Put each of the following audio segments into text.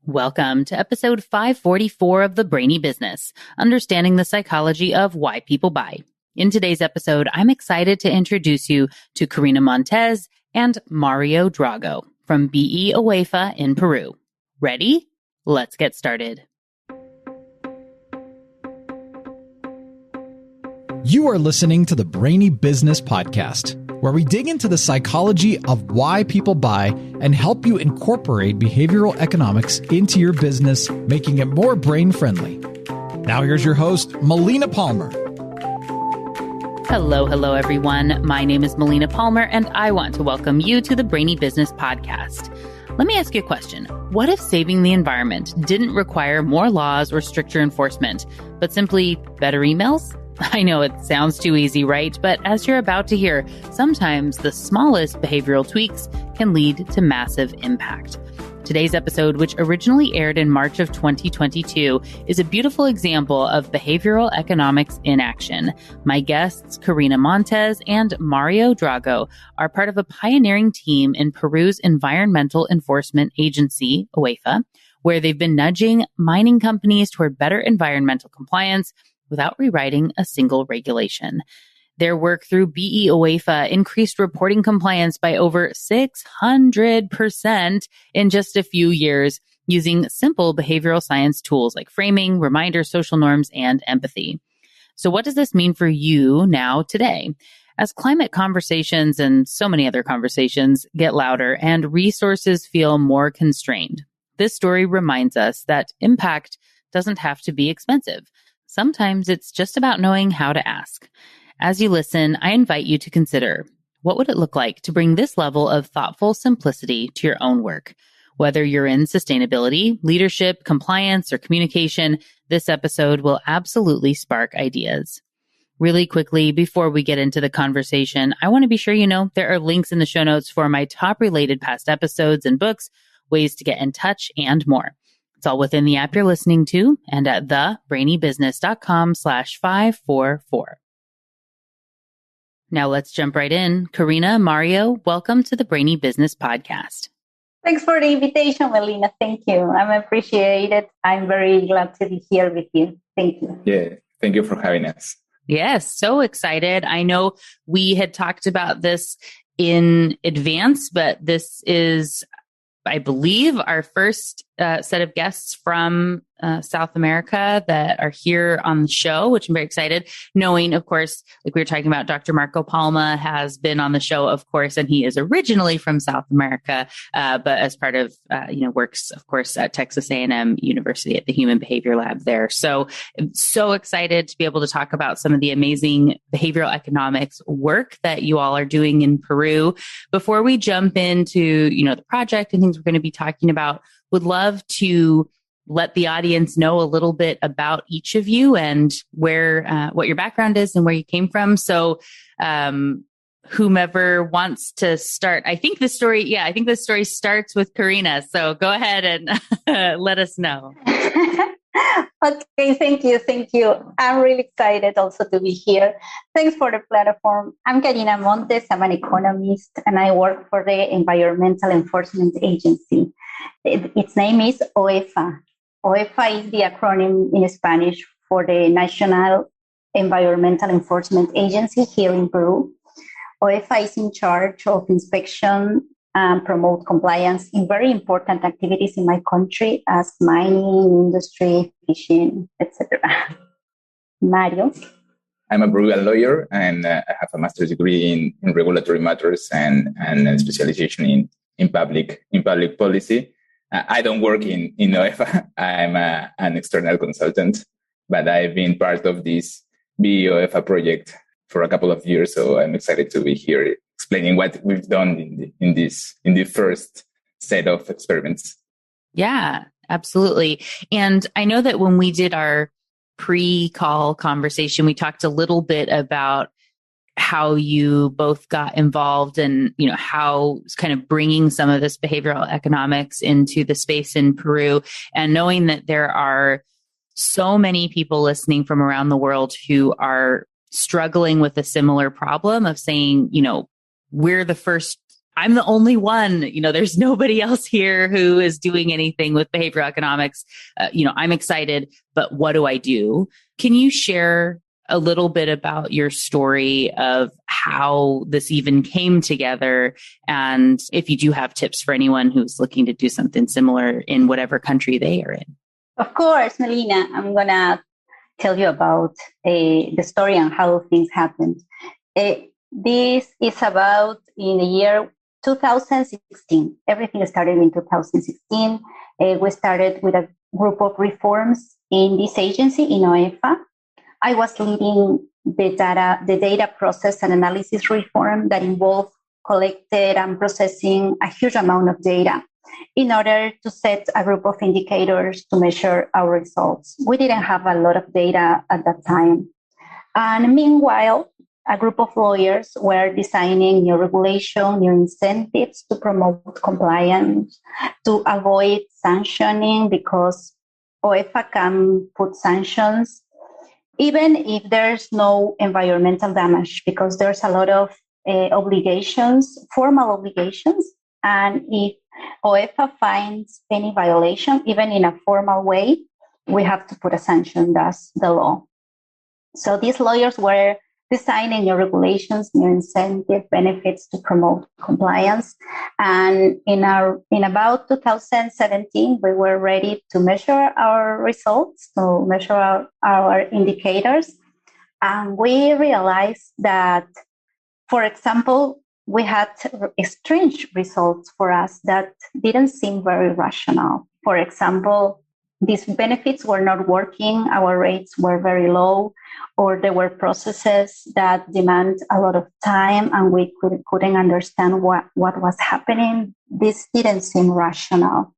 Welcome to episode 544 of the Brainy Business, understanding the psychology of why people buy. In today's episode, I'm excited to introduce you to Karina Montes and Mario Drago from BE UEFA in Peru. Ready? Let's get started. You are listening to the Brainy Business Podcast, where we dig into the psychology of why people buy and help you incorporate behavioral economics into your business, making it more brain-friendly. Now here's your host, Melina Palmer. Hello, everyone. My name is Melina Palmer, and I want to welcome you to the Brainy Business Podcast. Let me ask you a question. What if saving the environment didn't require more laws or stricter enforcement, but simply better emails? I know it sounds too easy, right? But as you're about to hear, sometimes the smallest behavioral tweaks can lead to massive impact. Today's episode, which originally aired in March of 2022, is a beautiful example of behavioral economics in action. My guests, Karina Montes and Mario Drago, are part of a pioneering team in Peru's Environmental Enforcement Agency, UEFA, where they've been nudging mining companies toward better environmental compliance without rewriting a single regulation. Their work through BE UEFA increased reporting compliance by over 600% in just a few years using simple behavioral science tools like framing, reminders, social norms, and empathy. So what does this mean for you now today? As climate conversations and so many other conversations get louder and resources feel more constrained, this story reminds us that impact doesn't have to be expensive. Sometimes it's just about knowing how to ask. As you listen, I invite you to consider, what would it look like to bring this level of thoughtful simplicity to your own work? Whether you're in sustainability, leadership, compliance, or communication, this episode will absolutely spark ideas. Really quickly, before we get into the conversation, I want to be sure you know there are links in the show notes for my top related past episodes and books, ways to get in touch, and more. It's all within the app you're listening to and at thebrainybusiness.com/544. Now let's jump right in. Karina, Mario, welcome to the Brainy Business Podcast. Thanks for the invitation, Melina. Thank you. I'm appreciated. I'm very glad to be here with you. Thank you. Yeah, thank you for having us. Yes, so excited. I know we had talked about this in advance, but this is, I believe, our first set of guests from South America that are here on the show, which I'm very excited. Knowing, of course, like we were talking about, Dr. Marco Palma has been on the show, of course, and he is originally from South America, but as part of, works, of course, at Texas A&M University at the Human Behavior Lab there. So I'm so excited to be able to talk about some of the amazing behavioral economics work that you all are doing in Peru. Before we jump into, the project and things we're going to be talking about, would love to let the audience know a little bit about each of you and where, what your background is and where you came from. So, whomever wants to start, I think the story starts with Karina. So go ahead and let us know. Okay, thank you. I'm really excited also to be here. Thanks for the platform. I'm Karina Montes. I'm an economist, and I work for the Environmental Enforcement Agency. Its name is UEFA. UEFA is the acronym in Spanish for the National Environmental Enforcement Agency here in Peru. UEFA is in charge of inspection and promote compliance in very important activities in my country as mining, industry, fishing, etc. Mario? I'm a Peruvian lawyer, and I have a master's degree in regulatory matters and a specialization in public policy. I don't work in UEFA. I'm an external consultant, but I've been part of this BE UEFA project for a couple of years, so I'm excited to be here explaining what we've done in the first set of experiments. Yeah, absolutely. And I know that when we did our pre-call conversation, we talked a little bit about how you both got involved and, how kind of bringing some of this behavioral economics into the space in Peru, and knowing that there are so many people listening from around the world who are struggling with a similar problem of saying, we're the first I'm the only one, there's nobody else here who is doing anything with behavioral economics. I'm excited, but what do I do? Can you share a little bit about your story of how this even came together? And if you do have tips for anyone who's looking to do something similar in whatever country they are in. Of course, Melina, I'm going to tell you about the story and how things happened. This is about in the year 2016. Everything started in 2016. We started with a group of reforms in this agency in UEFA. I was leading the data process and analysis reform that involved collected and processing a huge amount of data in order to set a group of indicators to measure our results. We didn't have a lot of data at that time. And meanwhile, a group of lawyers were designing new regulation, new incentives to promote compliance, to avoid sanctioning, because UEFA can put sanctions even if there's no environmental damage, because there's a lot of obligations, formal obligations. And if UEFA finds any violation, even in a formal way, we have to put a sanction. That's the law. So these lawyers were designing new regulations, new incentive benefits to promote compliance. And in about 2017, we were ready to measure our results, to measure our indicators. And we realized that, for example, we had strange results for us that didn't seem very rational. For example, these benefits were not working, our rates were very low, or there were processes that demand a lot of time and we couldn't understand what was happening. This didn't seem rational.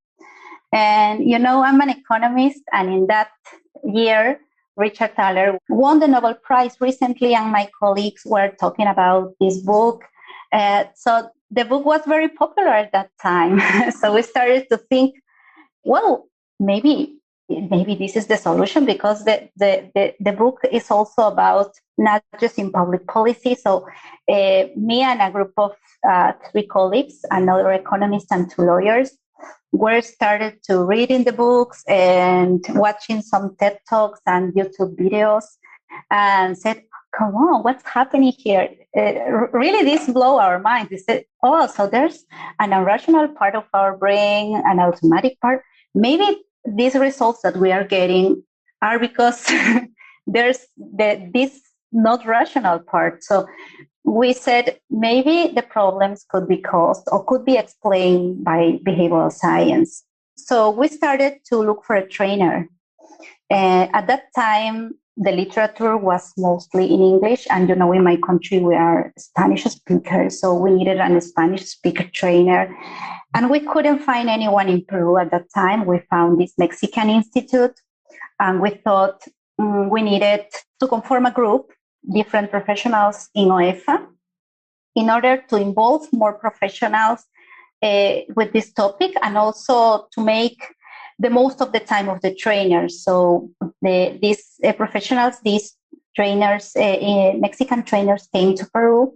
And, I'm an economist, and in that year, Richard Thaler won the Nobel Prize recently, and my colleagues were talking about this book. So the book was very popular at that time. So we started to think, well, maybe this is the solution, because the book is also about not just in public policy. So me and a group of 3 colleagues, another economist and 2 lawyers, were started to reading the books and watching some TED Talks and YouTube videos, and said, come on, what's happening here? Really, this blew our minds. We said, so there's an irrational part of our brain, an automatic part. Maybe these results that we are getting are because there's this not rational part. So we said maybe the problems could be caused or could be explained by behavioral science. So we started to look for a trainer. At that time, the literature was mostly in English. And, in my country, we are Spanish speakers. So we needed a Spanish speaker trainer. And we couldn't find anyone in Peru at that time. We found this Mexican institute. And we thought we needed to conform a group, different professionals in UEFA, in order to involve more professionals with this topic, and also to make the most of the time of the trainers. So these professionals, these trainers, Mexican trainers, came to Peru,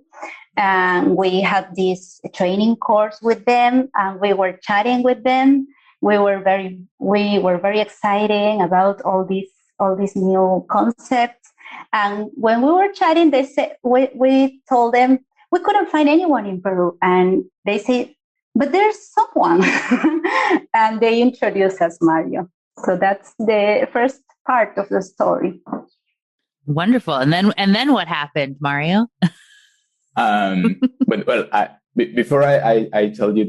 and we had this training course with them, and we were chatting with them. We were very excited about all these new concepts. And when we were chatting, they said, we told them we couldn't find anyone in Peru, and they said, but there's someone. And they introduced us Mario. So that's the first part of the story. Wonderful. And then what happened, Mario? Before I tell you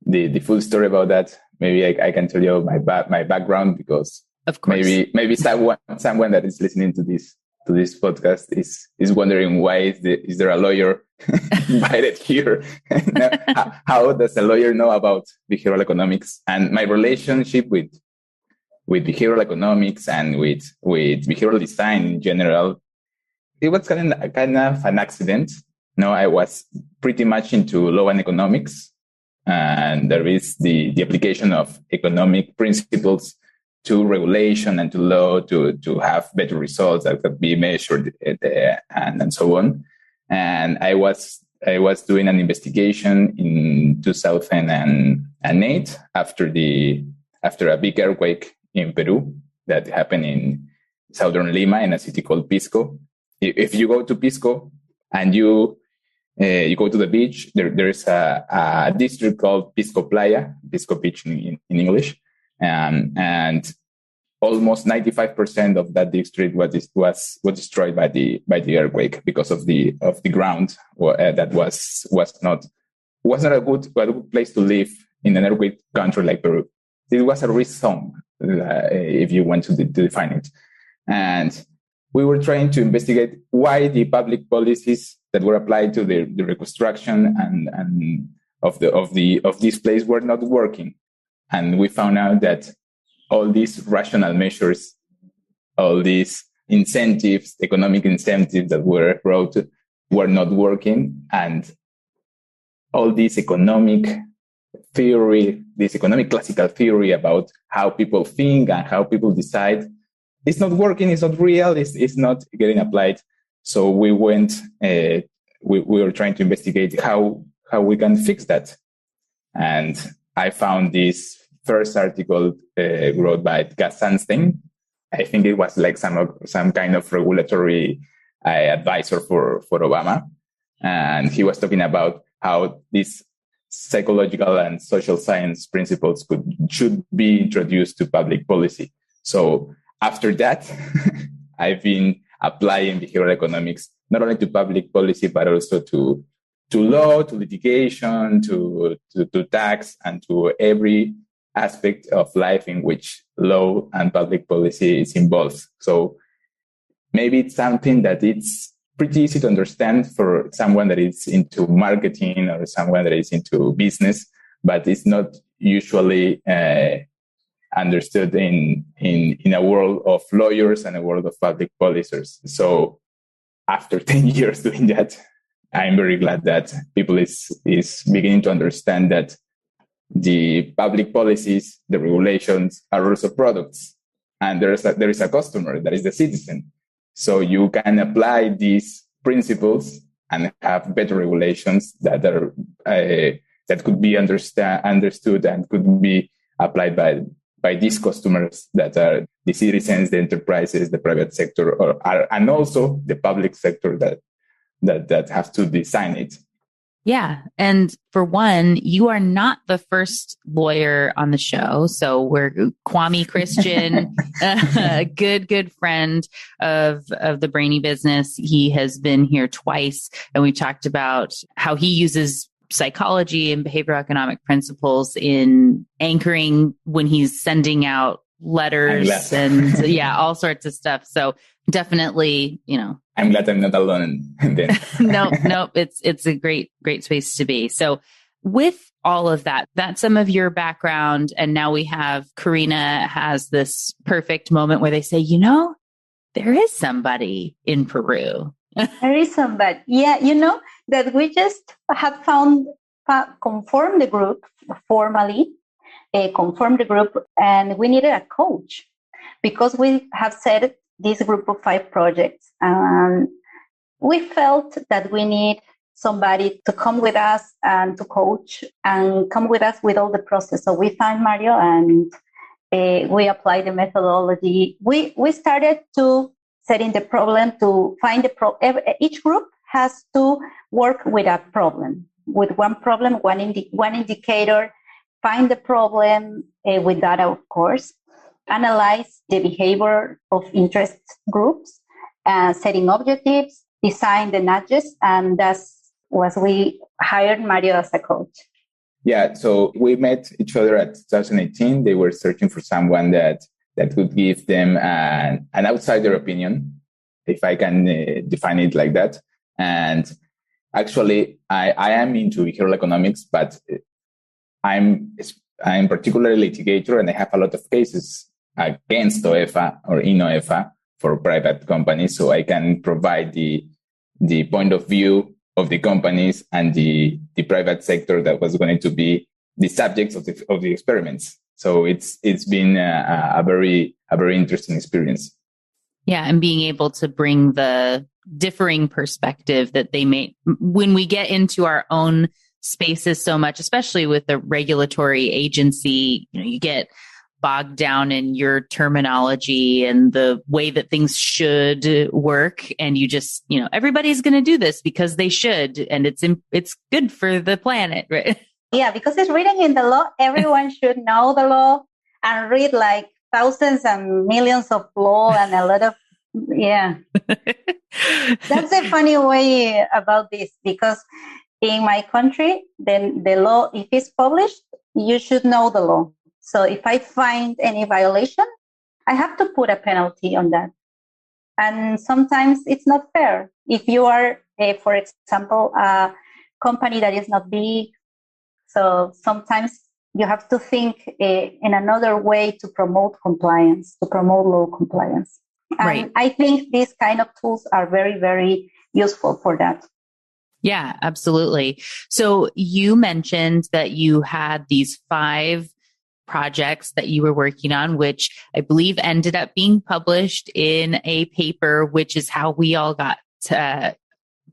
the full story about that, maybe I can tell you my background, because of course, maybe someone that is listening to this podcast is wondering, why is there a lawyer invited here? How does a lawyer know about behavioral economics? And my relationship with behavioral economics and with behavioral design in general, it was kind of an accident. I was pretty much into law and economics, and there is the application of economic principles to regulation and to law to have better results that could be measured and so on. And I was I was doing an investigation in 2008 after a big earthquake in Peru that happened in southern Lima in a city called Pisco. If you go to Pisco and you go to the beach, there is a district called Pisco Playa, Pisco Beach in English, and almost 95% of that district was destroyed by the earthquake because of the ground that wasn't a good place to live in an earthquake country like Peru. It was a risk zone, if you want to define it. And we were trying to investigate why the public policies that were applied to the reconstruction and of this place were not working. And we found out that all these rational measures, all these incentives, economic incentives that were brought were not working. And all this economic theory, this economic classical theory about how people think and how people decide, it's not working, it's not real, it's not getting applied. So we went, we were trying to investigate how we can fix that. And I found this first article wrote by Gus Sunstein. I think it was like some kind of regulatory advisor for Obama. And he was talking about how these psychological and social science principles should be introduced to public policy. So after that, I've been applying behavioral economics, not only to public policy, but also to law, to litigation, to tax, and to every aspect of life in which law and public policy is involved. So maybe it's something that it's pretty easy to understand for someone that is into marketing or someone that is into business, but it's not usually understood in a world of lawyers and a world of public policers. So after 10 years doing that, I'm very glad that people is beginning to understand that the public policies, the regulations are also products, and there is a customer that is the citizen. So you can apply these principles and have better regulations that are that could be understood and could be applied by these customers that are the citizens, the enterprises, the private sector, and also the public sector that have to design it. Yeah. And for one, you are not the first lawyer on the show. So we're Kwame Christian, a good friend of the Brainy Business. He has been here twice, and we talked about how he uses psychology and behavioral economic principles in anchoring when he's sending out letters and all sorts of stuff. So definitely, I'm glad I'm not alone. No, it's a great space to be. So with all of that's some of your background. And now we have Karina has this perfect moment where they say, there is somebody in Peru. There is somebody. Yeah, that we just have conformed the group formally, conformed the group, and we needed a coach because we have set this group of 5 projects. We felt that we need somebody to come with us and to coach and come with us with all the process. So we found Mario and we applied the methodology. We started to setting the problem to find the problem. Each group has to work with a problem, with one problem, one indicator, find the problem with data, of course, analyze the behavior of interest groups, setting objectives, design the nudges, and that's was we hired Mario as a coach. Yeah, so we met each other at 2018. They were searching for someone that could give them an outsider opinion, if I can define it like that. And actually, I am into behavioral economics, but I'm particularly litigator, and I have a lot of cases against UEFA or in UEFA for private companies, so I can provide the point of view of the companies and the private sector that was going to be the subjects of the experiments. So it's been a very interesting experience. Yeah. And being able to bring the differing perspective that they may, when we get into our own spaces so much, especially with the regulatory agency, you get bogged down in your terminology and the way that things should work. And you just, everybody's going to do this because they should. And it's good for the planet, right? Yeah, because it's written in the law. Everyone should know the law and read like thousands and millions of law and a lot of, yeah. That's a funny way about this, because in my country, then the law, if it's published, you should know the law. So if I find any violation, I have to put a penalty on that. And sometimes it's not fair. If you are, for example, a company that is not big, so sometimes you have to think in another way to promote compliance, to promote law compliance. And right. I think these kind of tools are very, very useful for that. Yeah, absolutely. So you mentioned that you had these 5 projects that you were working on, which I believe ended up being published in a paper, which is how we all got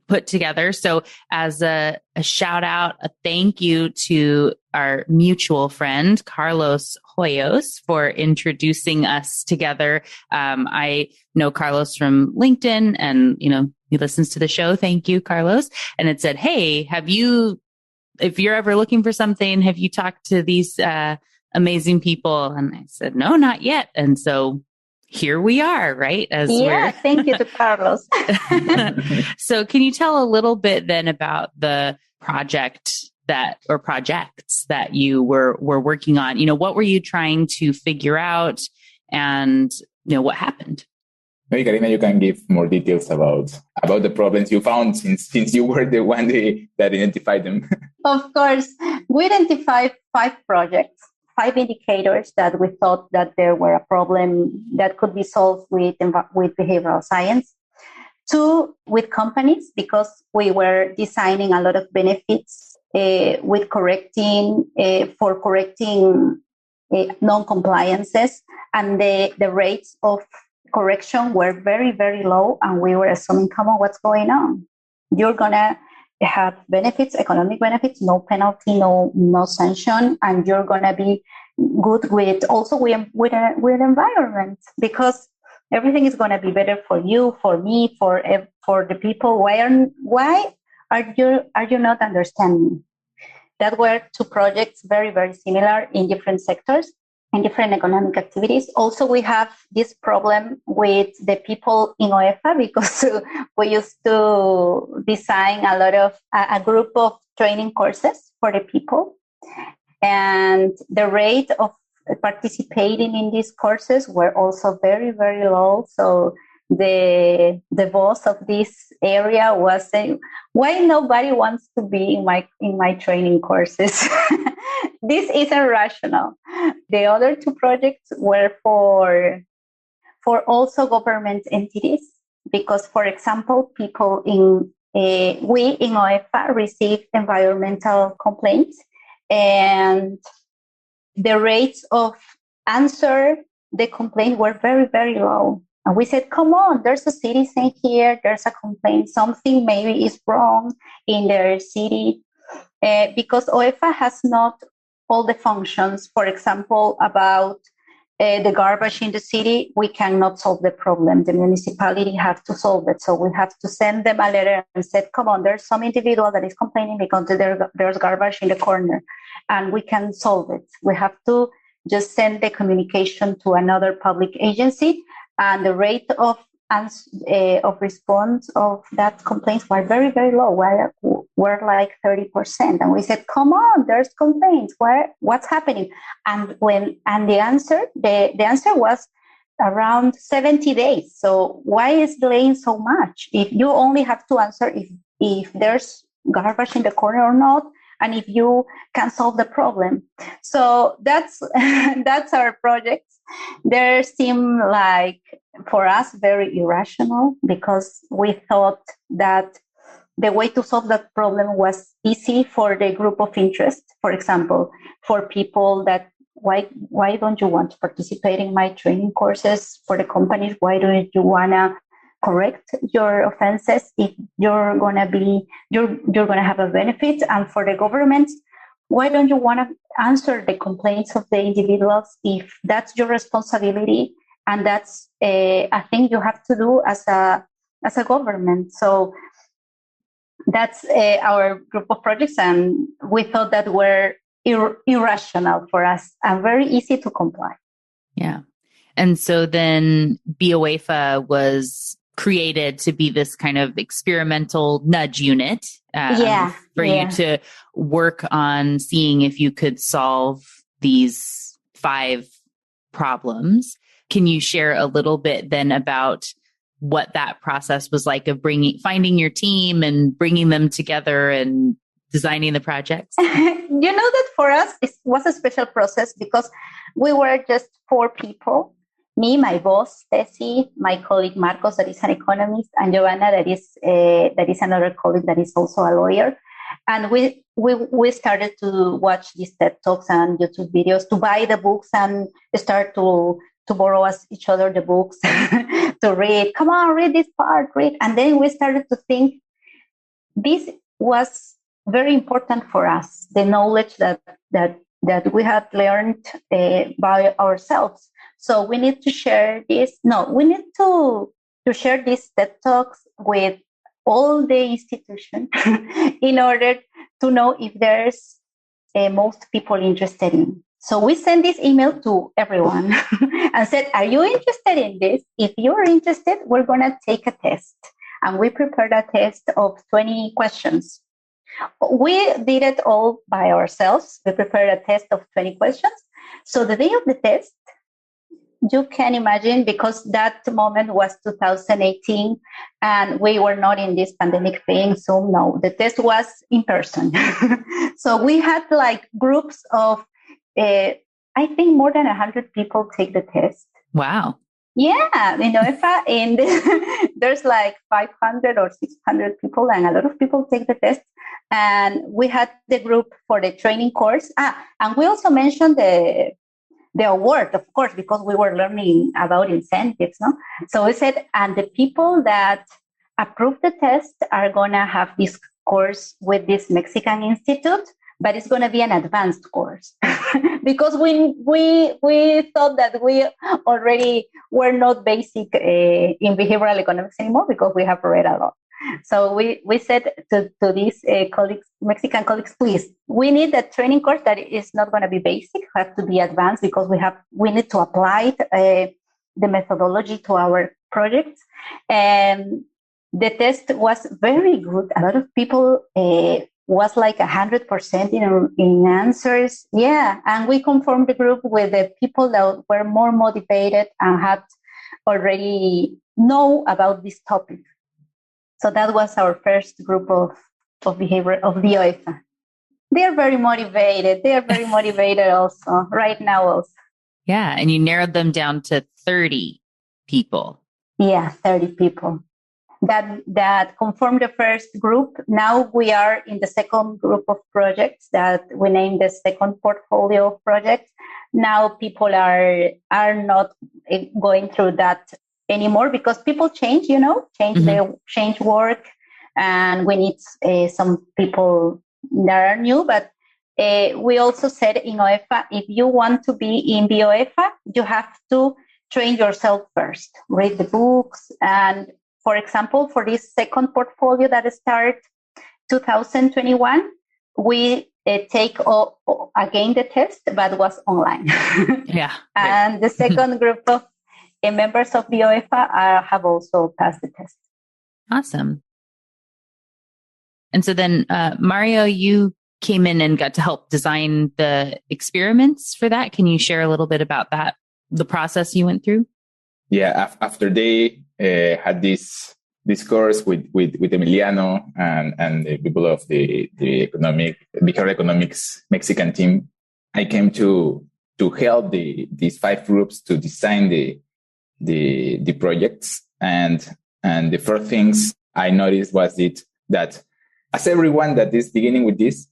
put together. So as a shout out, a thank you to our mutual friend, Carlos Hoyos, for introducing us together. I know Carlos from LinkedIn and, he listens to the show. Thank you, Carlos. And it said, hey, if you're ever looking for something, have you talked to these, amazing people? And I said, no, not yet. And so here we are, right? Thank you to Carlos. So can you tell a little bit then about the projects that you were working on? What were you trying to figure out, and what happened? Maybe Karina, you can give more details about the problems you found since you were the one that identified them. Of course, we identified 5 projects, 5 indicators that we thought that there were a problem that could be solved with behavioral science. 2 with companies, because we were designing a lot of benefits with correcting non-compliances, and the rates of correction were very, very low, and we were assuming, come on, what's going on? You're gonna have benefits, economic benefits, no penalty, no sanction, and you're gonna be good with environment, because everything is gonna be better for you, for me, for the people. Why are you not understanding? That were 2 projects very, very similar in different sectors and different economic activities. Also, we have this problem with the people in UEFA, because we used to design a group of training courses for the people. And the rate of participating in these courses were also very, very low. So the boss of this area was saying, why nobody wants to be in my training courses? This isn't rational. The other 2 projects were for also government entities, because, for example, people we in UEFA receive environmental complaints, and the rates of answer the complaint were very, very low. And we said, come on, there's a citizen here, there's a complaint, something maybe is wrong in their city, because UEFA has not all the functions. For example, about the garbage in the city, we cannot solve the problem. The municipality have to solve it. So we have to send them a letter and said, come on, there's some individual that is complaining because there's garbage in the corner, and we can solve it. We have to just send the communication to another public agency, and the rate of response of that complaints were very, very low. Were like 30%, and we said, "Come on, there's complaints. What's happening?" And the answer was around 70 days. So why is delaying so much? If you only have to answer if there's garbage in the corner or not, and if you can solve the problem. So that's our project. They seem like, for us, very irrational, because we thought that the way to solve that problem was easy for the group of interest. For example, for people that why don't you want to participate in my training courses for the companies? Why don't you wanna correct your offenses if you're gonna have a benefit? And for the government, why don't you want to answer the complaints of the individuals if that's your responsibility and that's a thing you have to do as a government? So that's our group of projects, and we thought that were irrational for us and very easy to comply. Yeah. And so then BE UEFA was created to be this kind of experimental nudge unit for you to work on seeing if you could solve these 5 problems. Can you share a little bit then about what that process was like of finding your team and bringing them together and designing the projects? You know that for us, it was a special process because we were just 4 people. Me, my boss, Tessie, my colleague Marcos, that is an economist, and Giovanna, that is another colleague that is also a lawyer. And we started to watch these TED Talks and YouTube videos, to buy the books and start to borrow each other the books to read. Come on, read this part, read. And then we started to think this was very important for us, the knowledge that we had learned by ourselves. So we need to share this. No, we need to share these TED Talks with all the institutions in order to know if there's most people interested in. So we sent this email to everyone and said, are you interested in this? If you're interested, we're going to take a test. And we prepared a test of 20 questions. We did it all by ourselves. We prepared a test of 20 questions. So the day of the test, you can imagine, because that moment was 2018 and we were not in this pandemic thing. So no, the test was in person. So we had like groups of, I think more than 100 people take the test. Wow. Yeah, in UEFA, there's like 500 or 600 people, and a lot of people take the test. And we had the group for the training course. And we also mentioned the award, of course, because we were learning about incentives, no? So we said, and the people that approve the test are going to have this course with this Mexican institute, but it's going to be an advanced course because we thought that we already were not basic in behavioral economics anymore because we have read a lot. So we said to these colleagues, Mexican colleagues, please, we need a training course that is not going to be basic, has to be advanced, because we need to apply the methodology to our projects. And the test was very good. A lot of people was like 100% in answers. Yeah, and we conformed the group with the people that were more motivated and had already know about this topic. So that was our first group of behavior of BE UEFA. They're very motivated. They are very motivated also right now also. Yeah, and you narrowed them down to 30 people. Yeah, 30 people. That conformed the first group. Now we are in the second group of projects that we named the second portfolio project. Now people are not going through that anymore because people change, change work, and we need some people that are new. But we also said in UEFA, if you want to be in BE UEFA, you have to train yourself first, read the books. And for example, for this second portfolio that started 2021, we take again the test, but was online. Yeah. And the second group of members of BE UEFA have also passed the test. Awesome. And so then, Mario, you came in and got to help design the experiments for that. Can you share a little bit about that, the process you went through? Yeah, after they had this course with Emiliano and the people of the behavioral economics Mexican team, I came to help these 5 groups to design the projects. And the first things I noticed was that as everyone that is beginning with this,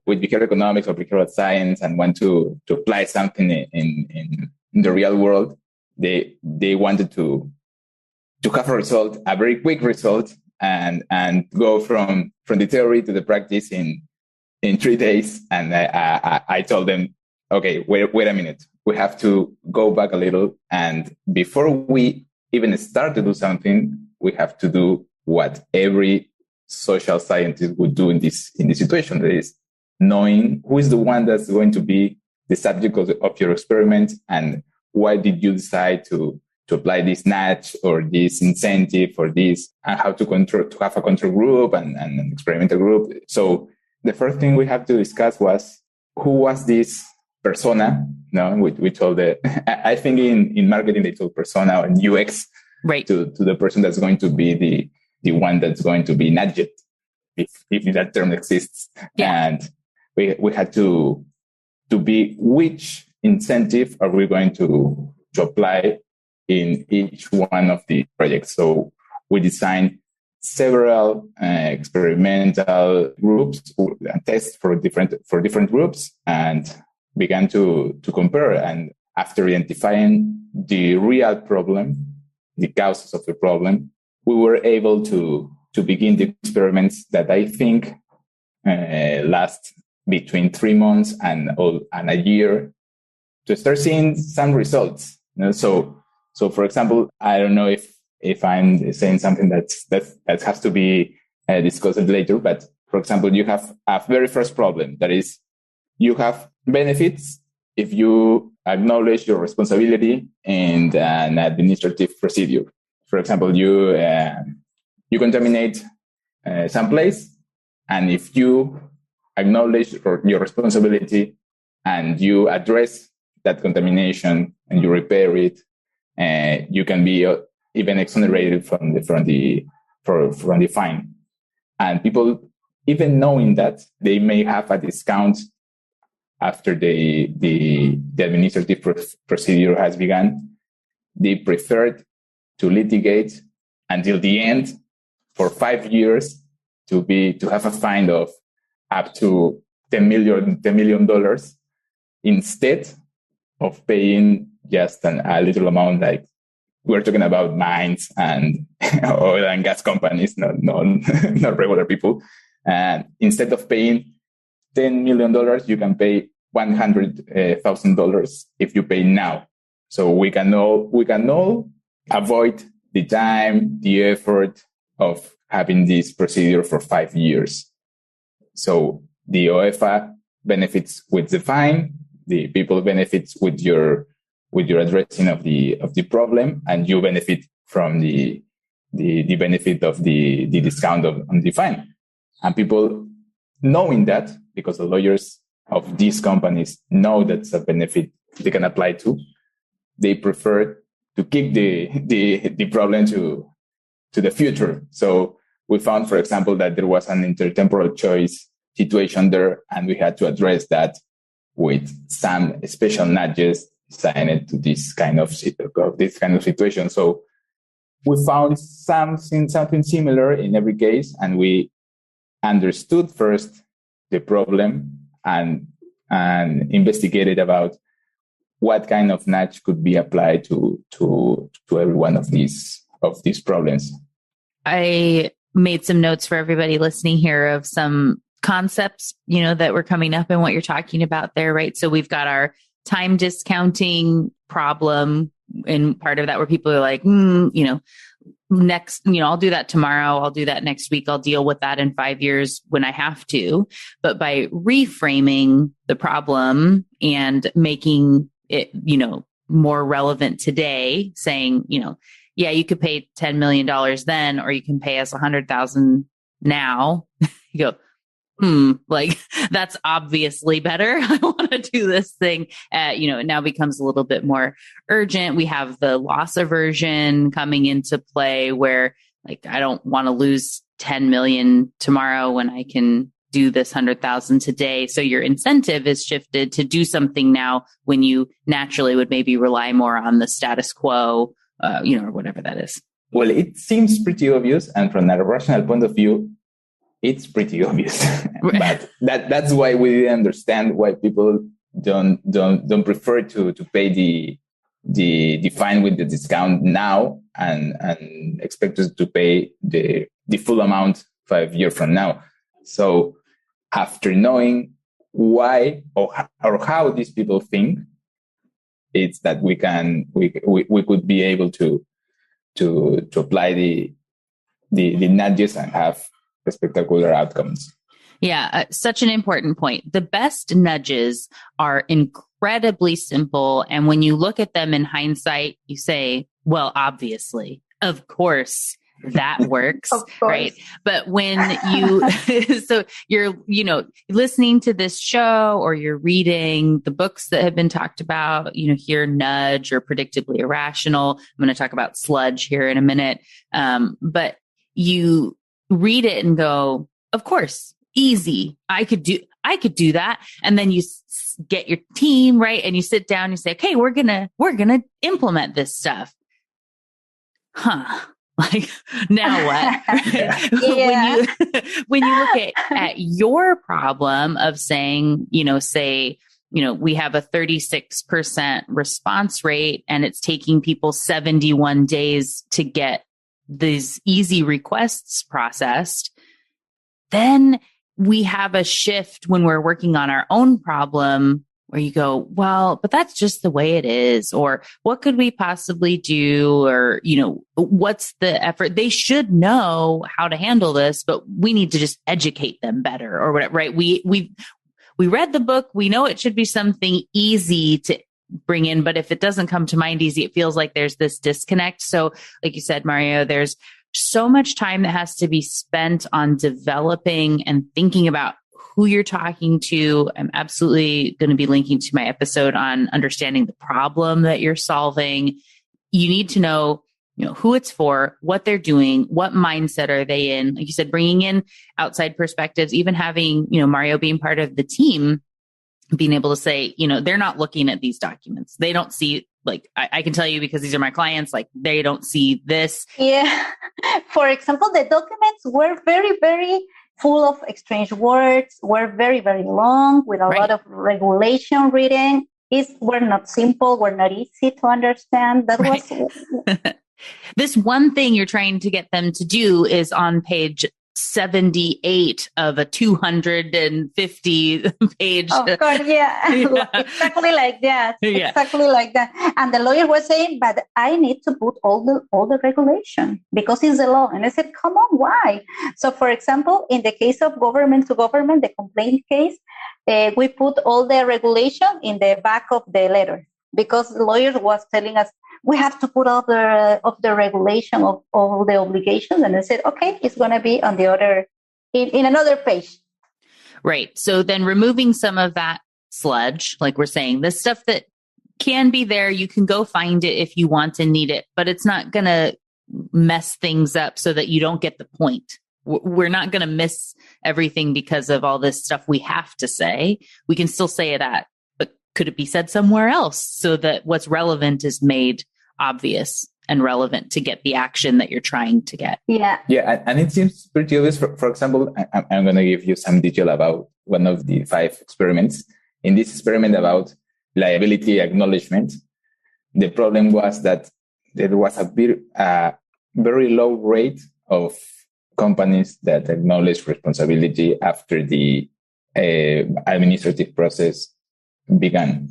with behavioral economics or behavioral science and want to apply something in the real world, they wanted to have a result, a very quick result, and go from the theory to the practice in 3 days. And I told them, okay, wait a minute. We have to go back a little. And before we even start to do something, we have to do what every social scientist would do in this situation. That is knowing who is the one that's going to be the subject of your experiment, and why did you decide to apply this nudge or this incentive or this, and how to have a control group and an experimental group. So the first thing we have to discuss was, who was this persona? No, we told I think in marketing they told persona and UX, right, to the person that's going to be the one that's going to be nudged, if that term exists. Yeah. And we had to be, which incentive are we going to apply in each one of the projects. So we designed several experimental groups and tests for different groups, and began to compare. And after identifying the real problem, the causes of the problem, we were able to begin the experiments that I think last between 3 months and a year, to start seeing some results. So for example, I don't know if I'm saying something that has to be discussed later, but for example, you have a very first problem, that is, you have benefits if you acknowledge your responsibility in an administrative procedure. For example, you contaminate some place, and if you acknowledge your responsibility and you address that contamination and you repair it, you can be even exonerated from the fine. And people, even knowing that, they may have a discount after the administrative procedure has begun. They preferred to litigate until the end for 5 years to have a fine of up to $10 million instead of paying just a little amount. Like, we're talking about mines and oil and gas companies, not regular people. And instead of paying $10 million, you can pay $100,000 if you pay now. So we can all avoid the time, the effort of having this procedure for 5 years. So the UEFA benefits with the fine, the people benefits with your addressing of the problem, and you benefit from the benefit of the discount on the fine. And people knowing that, because the lawyers of these companies know that's a benefit they can apply to, they prefer to kick the problem to the future. So we found, for example, that there was an intertemporal choice situation there, and we had to address that with some special nudges designed to this kind of situation. So we found something similar in every case, and we understood first the problem and investigated about what kind of nudge could be applied to every one of these problems. I made some notes for everybody listening here of some concepts, that were coming up and what you're talking about there, right? So we've got our time discounting problem, and part of that where people are like, next, I'll do that tomorrow. I'll do that next week. I'll deal with that in 5 years when I have to. But by reframing the problem and making it, more relevant today, saying, yeah, you could pay $10 million then, or you can pay us $100,000 now. You go, like, that's obviously better. I want to do this thing. It now becomes a little bit more urgent. We have the loss aversion coming into play where, like, I don't want to lose 10 million tomorrow when I can do this 100,000 today. So your incentive is shifted to do something now when you naturally would maybe rely more on the status quo, or whatever that is. Well, it seems pretty obvious. And from a rational point of view, it's pretty obvious. But that's why we didn't understand why people don't prefer to pay the fine with the discount now and expect us to pay the full amount 5 years from now. So after knowing why or how these people think, it's that we could be able to apply the nudges and have spectacular outcomes. Yeah, such an important point. The best nudges are incredibly simple. And when you look at them in hindsight, you say, well, obviously, of course, that works, right? But when so you're, listening to this show or you're reading the books that have been talked about, here, nudge or predictably irrational. I'm going to talk about sludge here in a minute. But you read it and go, of course, easy. I could do that. And then you get your team, right? And you sit down and you say, okay, we're going to implement this stuff. Huh. Like, now what? Yeah. when you look at your problem of saying, we have a 36% response rate and it's taking people 71 days to get these easy requests processed, then we have a shift when we're working on our own problem where you go, well, but that's just the way it is. Or what could we possibly do? Or, what's the effort? They should know how to handle this, but we need to just educate them better or whatever, right? We read the book. We know it should be something easy to bring in, but if it doesn't come to mind easy, it feels like there's this disconnect. So like you said, Mario, there's so much time that has to be spent on developing and thinking about who you're talking to. I'm absolutely going to be linking to my episode on understanding the problem that you're solving. You need to know, who it's for, what they're doing, what mindset are they in. Like you said, bringing in outside perspectives, even having, Mario being part of the team, being able to say, they're not looking at these documents. They don't see, like, I can tell you because these are my clients, like they don't see this. Yeah. For example, the documents were very, very full of strange words, were very, very long with a lot of regulation reading. Were not simple, were not easy to understand. That was this one thing you're trying to get them to do is on page 78 of a 250 page. Of course, yeah. Exactly like that. Yeah. Exactly like that. And the lawyer was saying, but I need to put all the regulation because it's the law. And I said, come on, why? So for example, in the case of government to government, the complaint case, we put all the regulation in the back of the letter because the lawyer was telling us, we have to put all the regulation of all the obligations. And I said, okay, it's going to be on the other, in another page. Right. So then removing some of that sludge, like we're saying, the stuff that can be there, you can go find it if you want and need it, but it's not going to mess things up so that you don't get the point. We're not going to miss everything because of all this stuff we have to say. We can still say that. Could it be said somewhere else so that what's relevant is made obvious and relevant to get the action that you're trying to get? Yeah. Yeah. And it seems pretty obvious. For example, I'm going to give you some detail about one of the 5 experiments. In this experiment about liability acknowledgement, the problem was that there was a very low rate of companies that acknowledge responsibility after the administrative process began.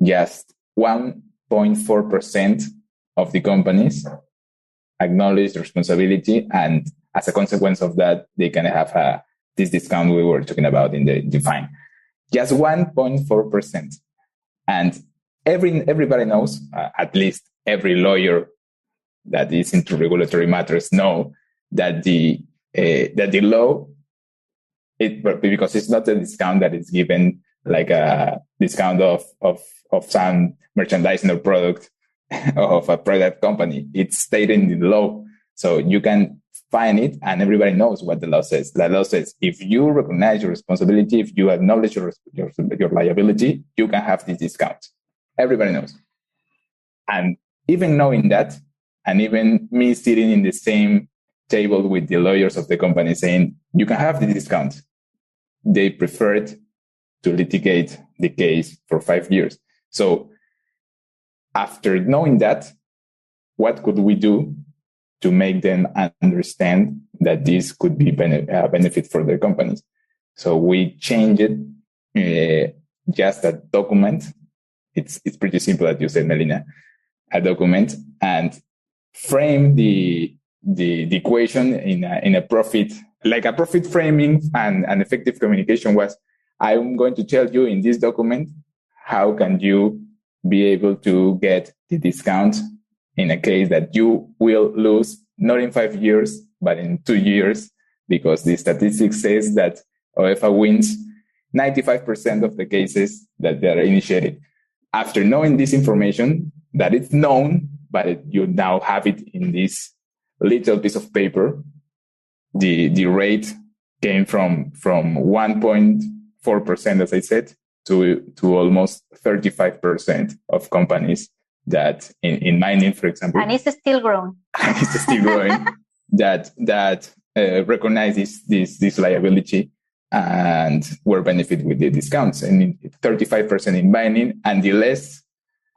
Just 1.4% of the companies acknowledge responsibility, and as a consequence of that, they can have this discount we were talking about in the fine. Just 1.4%, and everybody knows, at least every lawyer that is into regulatory matters know that the law, because it's not a discount that is given like a discount of some merchandising or product of a private company. It's stated in the law. So you can find it and everybody knows what the law says. The law says, if you recognize your responsibility, if you acknowledge your liability, you can have this discount. Everybody knows. And even knowing that, and even me sitting in the same table with the lawyers of the company saying, you can have the discount. They preferred to litigate the case for 5 years. So after knowing that, what could we do to make them understand that this could be a benefit for their companies? So we changed it, just a document. It's pretty simple, as you said, Melina, a document, and frame the equation in a profit, like a profit framing, and an effective communication was, I'm going to tell you in this document, how can you be able to get the discount in a case that you will lose, not in 5 years, but in 2 years, because the statistics says that UEFA wins 95% of the cases that they are initiated. After knowing this information, that it's known, but you now have it in this little piece of paper, the rate came from 1.4%, as I said, to almost 35% of companies that in mining, for example. And it's still growing. It's still growing. that recognize this liability and were benefit with the discounts, and 35% in mining, and the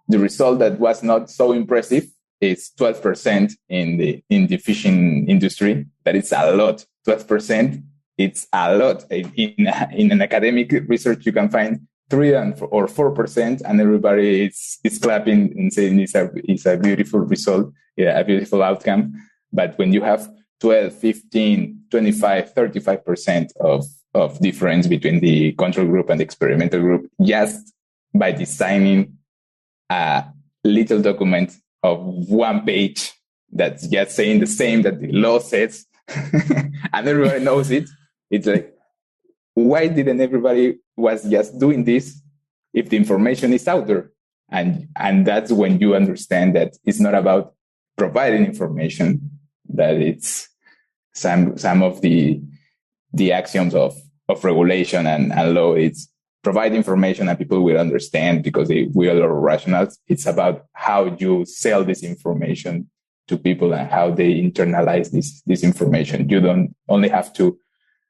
result that was not so impressive is 12% in the fishing industry. That is a lot. 12%, it's a lot. In an academic research, you can find 3 or 4%, and everybody is clapping and saying it's a beautiful result, a beautiful outcome. But when you have 12, 15, 25, 35% of difference between the control group and the experimental group, just by designing a little document of 1 page that's just saying the same that the law says, and everybody knows it, it's like, why didn't everybody was just doing this if the information is out there? And that's when you understand that it's not about providing information, that it's some of the axioms of regulation and law. It's provide information and people will understand because we are rationals. It's about how you sell this information to people and how they internalize this information. You don't only have to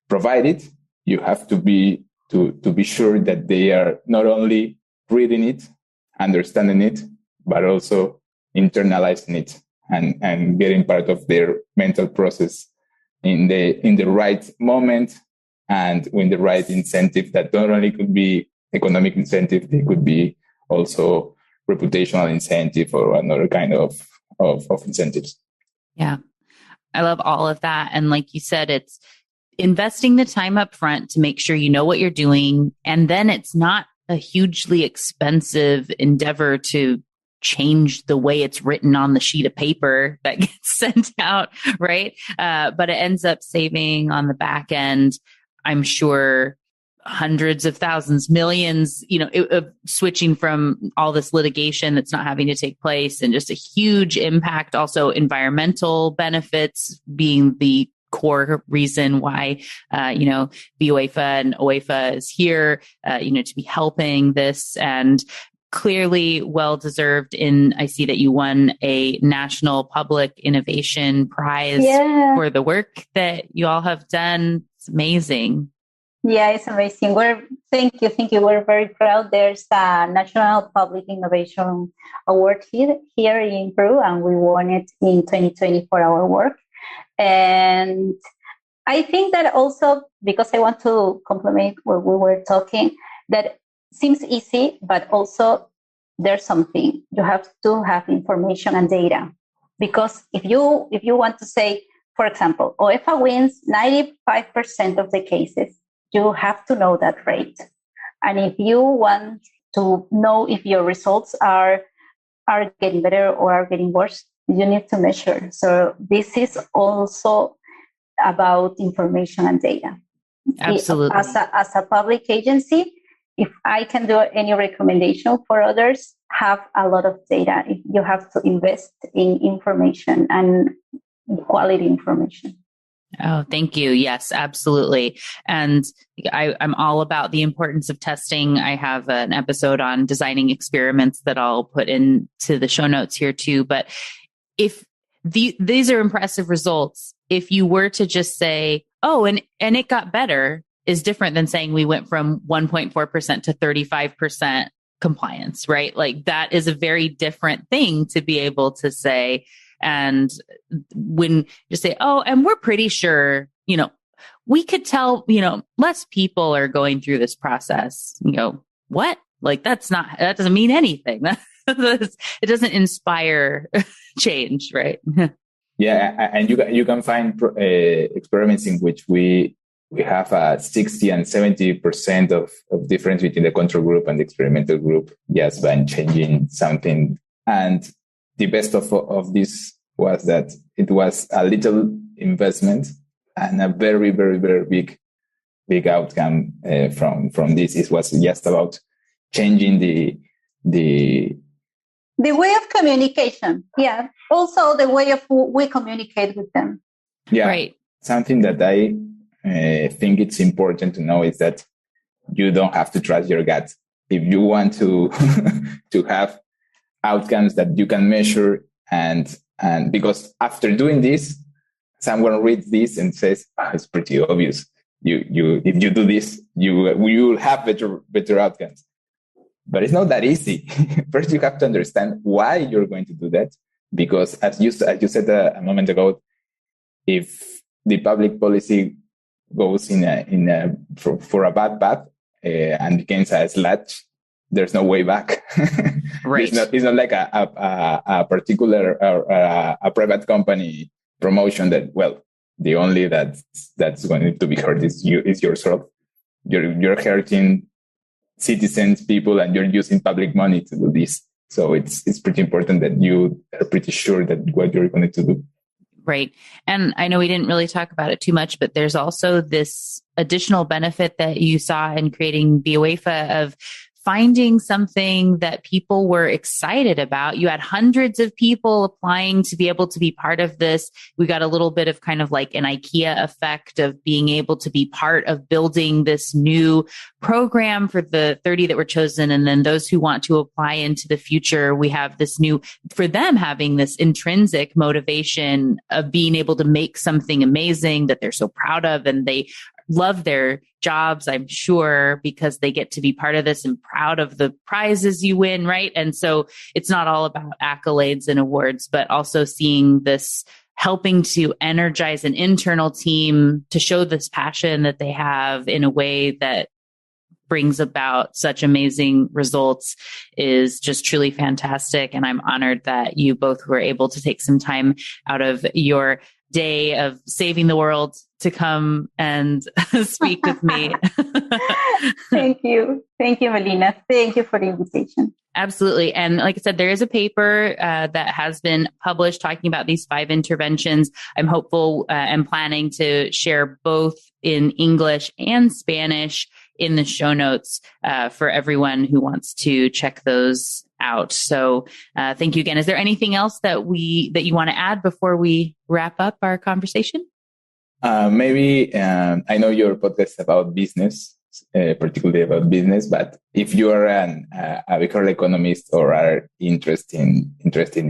provide it, you have to be sure that they are not only reading it, understanding it, but also internalizing it and getting part of their mental process in the right moment and with the right incentive that not only could be economic incentive, they could be also reputational incentive or another kind of incentives. Yeah. I love all of that. And like you said, it's investing the time up front to make sure you know what you're doing. And then it's not a hugely expensive endeavor to change the way it's written on the sheet of paper that gets sent out, right? But it ends up saving on the back end, I'm sure, hundreds of thousands, millions, switching from all this litigation that's not having to take place, and just a huge impact. Also, environmental benefits being the core reason why, BE UEFA and UEFA is here, to be helping this, and clearly well-deserved. I see that you won a National Public Innovation Prize for the work that you all have done. It's amazing. Yeah, it's amazing. Thank you. We're very proud. There's a National Public Innovation Award here in Peru, and we won it in 2020 for our work. And I think that also, because I want to complement what we were talking, that seems easy, but also there's something. You have to have information and data. Because if you want to say, for example, UEFA wins 95% of the cases, you have to know that rate. And if you want to know if your results are getting better or are getting worse, you need to measure. So this is also about information and data. Absolutely. As a public agency, if I can do any recommendation for others, have a lot of data. You have to invest in information and quality information. Oh, thank you. Yes, absolutely. And I'm all about the importance of testing. I have an episode on designing experiments that I'll put into the show notes here too. But if these are impressive results, if you were to just say, oh, and it got better is different than saying we went from 1.4% to 35% compliance, right? Like that is a very different thing to be able to say. And when you say, oh, and we're pretty sure, we could tell, less people are going through this process, what? Like that doesn't mean anything. It doesn't inspire change, right? Yeah, and you can find experiments in which we have 60 and 70% of difference between the control group and the experimental group just by changing something. And the best of this was that it was a little investment and a very, very, very big outcome from this. It was just about changing the way of communication. Yeah. Also the way of we communicate with them. Yeah. Right. Something that I think it's important to know is that you don't have to trust your gut. If you want to to have outcomes that you can measure and because after doing this, someone reads this and says, it's pretty obvious. You if you do this, you will have better outcomes. But it's not that easy. First, you have to understand why you're going to do that. Because as you said a moment ago, if the public policy goes for a bad path and becomes a sludge, there's no way back. Right. It's not like a particular a private company promotion that, well, the only that's going to be hurt is yourself. You're hurting citizens, people, and you're using public money to do this. So it's pretty important that you are pretty sure that what you're going to do. Right. And I know we didn't really talk about it too much, but there's also this additional benefit that you saw in creating BE UEFA of finding something that people were excited about. You had hundreds of people applying to be able to be part of this. We got a little bit of kind of like an IKEA effect of being able to be part of building this new program for the 30 that were chosen. And then those who want to apply into the future, we have this new, for them having this intrinsic motivation of being able to make something amazing that they're so proud of. And they love their jobs, I'm sure, because they get to be part of this and proud of the prizes you win, right? And so it's not all about accolades and awards, but also seeing this helping to energize an internal team to show this passion that they have in a way that brings about such amazing results is just truly fantastic. And I'm honored that you both were able to take some time out of your day of saving the world to come and speak with me. Thank you. Thank you, Melina. Thank you for the invitation. Absolutely. And like I said, there is a paper that has been published talking about these 5 interventions. I'm hopeful and planning to share both in English and Spanish in the show notes for everyone who wants to check those out. So thank you again. Is there anything else that you want to add before we wrap up our conversation? Maybe I know your podcast is about business, particularly about business, but if you are a behavioral economist or are interested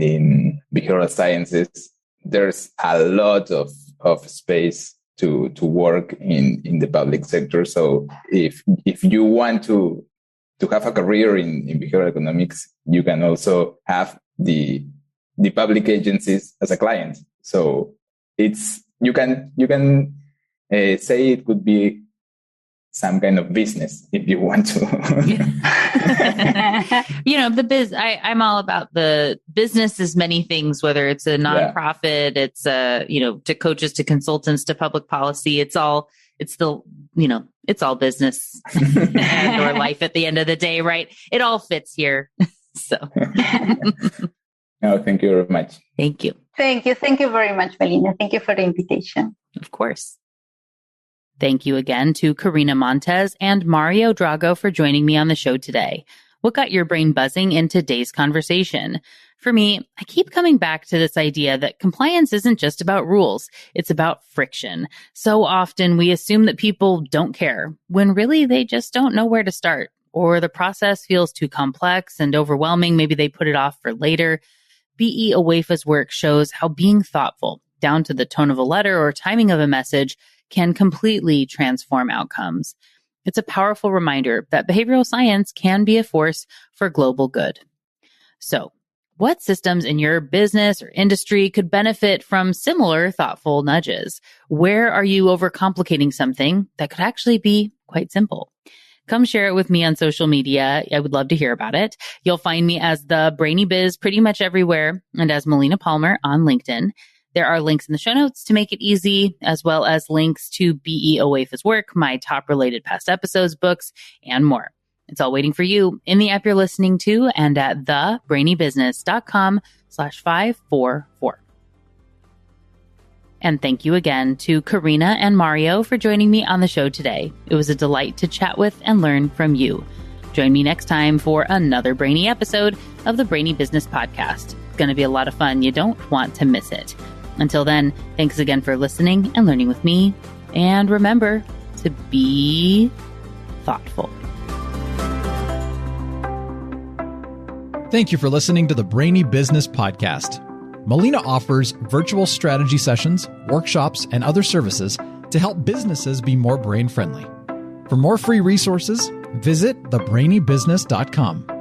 in behavioral sciences, there's a lot of space to work in the public sector. So if you want to have a career in behavioral economics, you can also have the public agencies as a client. So you can say it could be some kind of business if you want to. I'm all about the business is many things, whether it's a nonprofit, it's to coaches, to consultants, to public policy. It's all business and or life at the end of the day, right? It all fits here. So. No, thank you very much. Thank you. Thank you. Thank you very much, Melina. Thank you for the invitation. Of course. Thank you again to Karina Montes and Mario Drago for joining me on the show today. What got your brain buzzing in today's conversation? For me, I keep coming back to this idea that compliance isn't just about rules. It's about friction. So often we assume that people don't care when really they just don't know where to start, or the process feels too complex and overwhelming. Maybe they put it off for later. BE UEFA's work shows how being thoughtful, down to the tone of a letter or timing of a message, can completely transform outcomes. It's a powerful reminder that behavioral science can be a force for global good. So, what systems in your business or industry could benefit from similar thoughtful nudges? Where are you overcomplicating something that could actually be quite simple? Come share it with me on social media. I would love to hear about it. You'll find me as the Brainy Biz pretty much everywhere and as Melina Palmer on LinkedIn. There are links in the show notes to make it easy, as well as links to BE UEFA's work, my top related past episodes, books, and more. It's all waiting for you in the app you're listening to and at thebrainybusiness.com/544. And thank you again to Karina and Mario for joining me on the show today. It was a delight to chat with and learn from you. Join me next time for another Brainy episode of the Brainy Business Podcast. It's going to be a lot of fun. You don't want to miss it. Until then, thanks again for listening and learning with me. And remember to be thoughtful. Thank you for listening to the Brainy Business Podcast. Melina offers virtual strategy sessions, workshops, and other services to help businesses be more brain-friendly. For more free resources, visit thebrainybusiness.com.